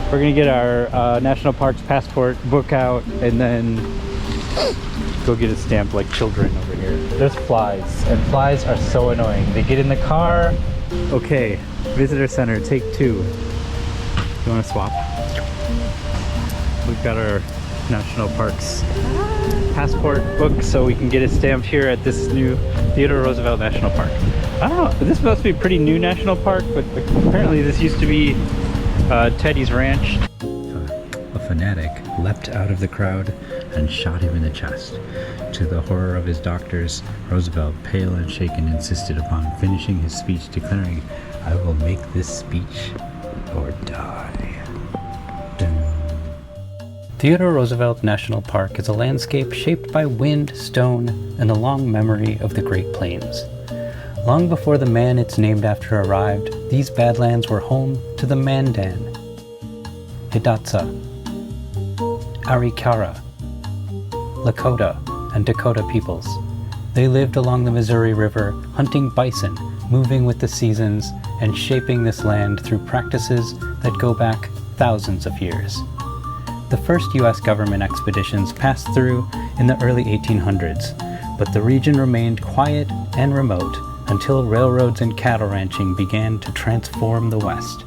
We're gonna get our National Parks passport book out and then go get it stamped like children over here. There's flies, and flies are so annoying. They get in the car. Okay, visitor center, take 2. You wanna swap? We've got our National Parks passport book so we can get it stamped here at this new Theodore Roosevelt National Park. I don't know, this must be a pretty new national park, but apparently this used to be Teddy's Ranch. A fanatic leapt out of the crowd and shot him in the chest. To the horror of his doctors, Roosevelt, pale and shaken, insisted upon finishing his speech, declaring, "I will make this speech or die." Theodore Roosevelt National Park is a landscape shaped by wind, stone, and the long memory of the Great Plains. Long before the man it's named after arrived, these Badlands were home to the Mandan, Hidatsa, Arikara, Lakota, and Dakota peoples. They lived along the Missouri River, hunting bison, moving with the seasons, and shaping this land through practices that go back thousands of years. The first U.S. government expeditions passed through in the early 1800s, but the region remained quiet and remote until railroads and cattle ranching began to transform the West.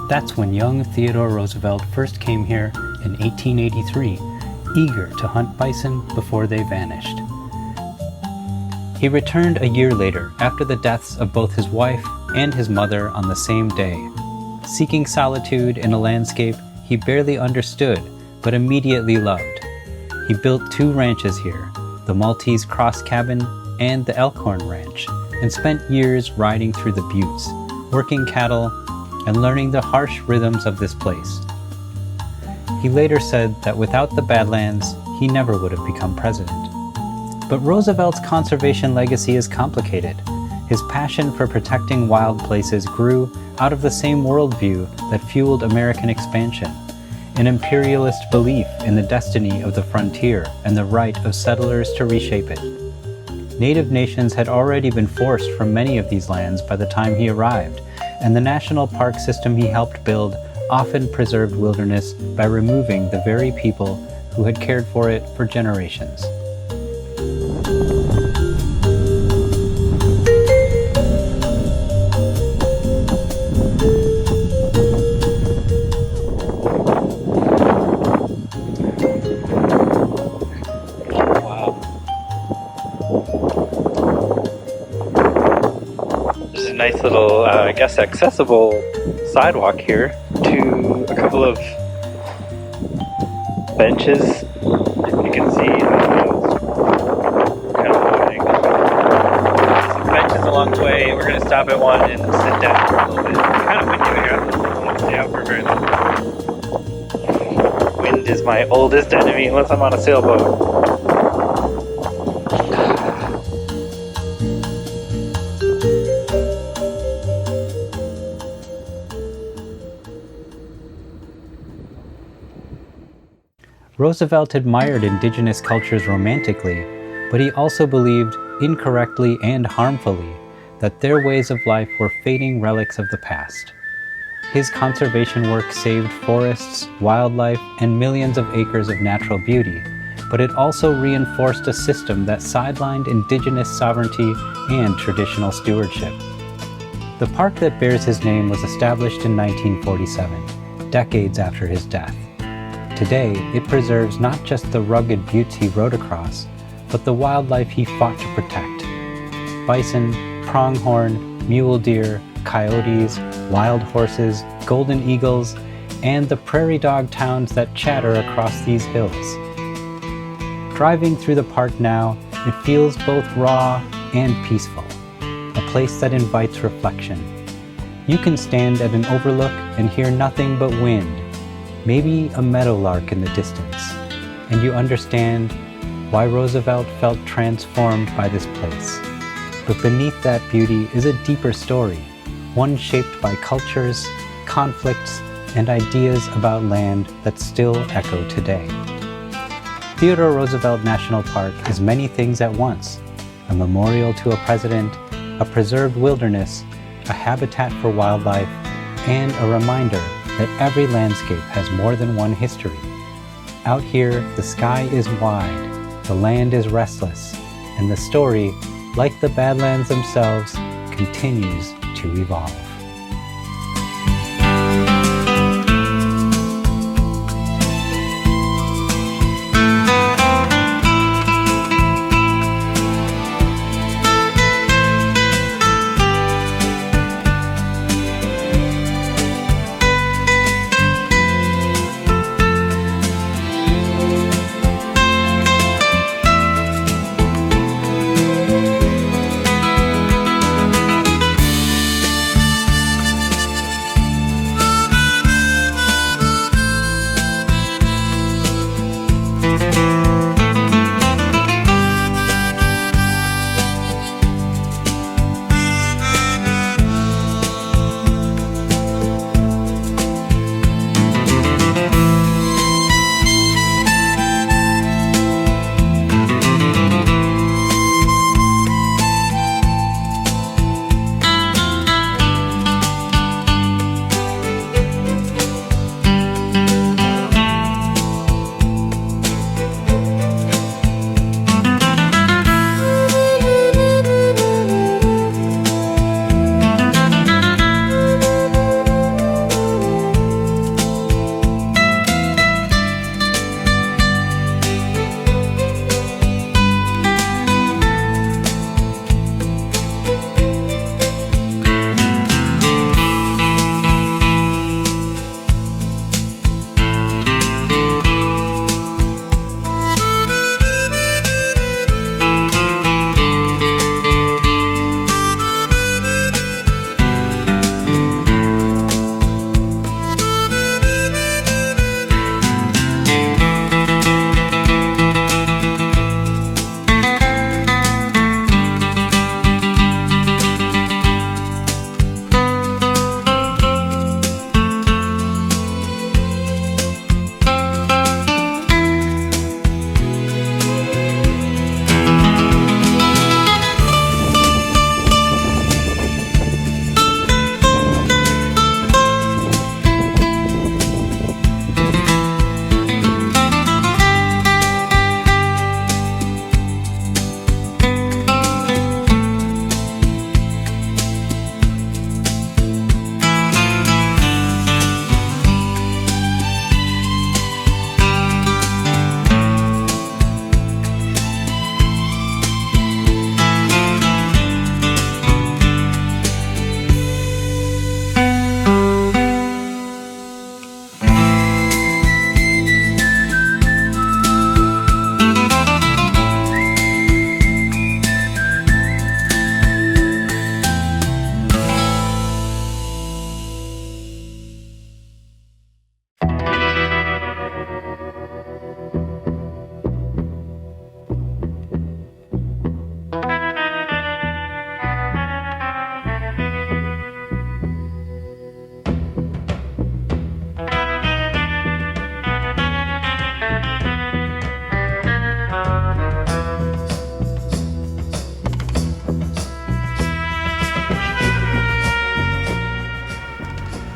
That's when young Theodore Roosevelt first came here in 1883, eager to hunt bison before they vanished. He returned a year later after the deaths of both his wife and his mother on the same day, seeking solitude in a landscape he barely understood but immediately loved. He built 2 ranches here, the Maltese Cross Cabin and the Elkhorn Ranch, and spent years riding through the buttes, working cattle, and learning the harsh rhythms of this place. He later said that without the Badlands, he never would have become president. But Roosevelt's conservation legacy is complicated. His passion for protecting wild places grew out of the same worldview that fueled American expansion, an imperialist belief in the destiny of the frontier and the right of settlers to reshape it. Native nations had already been forced from many of these lands by the time he arrived, and the national park system he helped build often preserved wilderness by removing the very people who had cared for it for generations. Nice little, I guess, accessible sidewalk here to a couple of benches. You can see kind of moving. Some benches along the way. We're going to stop at one and sit down for a little bit. It's kind of windy here. I won't stay out for very long. Wind is my oldest enemy unless I'm on a sailboat. Roosevelt admired Indigenous cultures romantically, but he also believed, incorrectly and harmfully, that their ways of life were fading relics of the past. His conservation work saved forests, wildlife, and millions of acres of natural beauty, but it also reinforced a system that sidelined Indigenous sovereignty and traditional stewardship. The park that bears his name was established in 1947, decades after his death. Today, it preserves not just the rugged buttes he rode across, but the wildlife he fought to protect. Bison, pronghorn, mule deer, coyotes, wild horses, golden eagles, and the prairie dog towns that chatter across these hills. Driving through the park now, it feels both raw and peaceful, a place that invites reflection. You can stand at an overlook and hear nothing but wind, maybe a meadowlark in the distance, and you understand why Roosevelt felt transformed by this place. But beneath that beauty is a deeper story, one shaped by cultures, conflicts, and ideas about land that still echo today. Theodore Roosevelt National Park is many things at once: a memorial to a president, a preserved wilderness, a habitat for wildlife, and a reminder that every landscape has more than one history. Out here, the sky is wide, the land is restless, and the story, like the Badlands themselves, continues to evolve.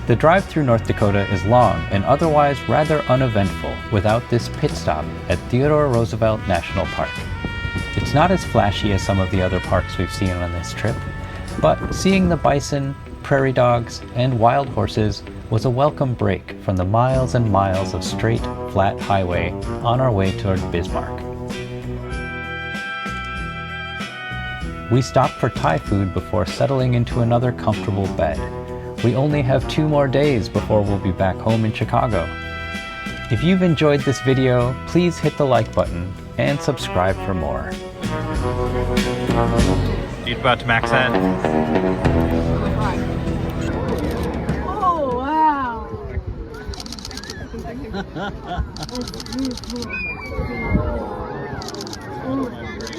The drive through North Dakota is long and otherwise rather uneventful without this pit stop at Theodore Roosevelt National Park. It's not as flashy as some of the other parks we've seen on this trip, but seeing the bison, prairie dogs, and wild horses was a welcome break from the miles and miles of straight, flat highway on our way toward Bismarck. We stopped for Thai food before settling into another comfortable bed. We only have 2 more days before we'll be back home in Chicago. If you've enjoyed this video, please hit the like button and subscribe for more. You're about to max out. Oh, wow. That's really cool. Oh.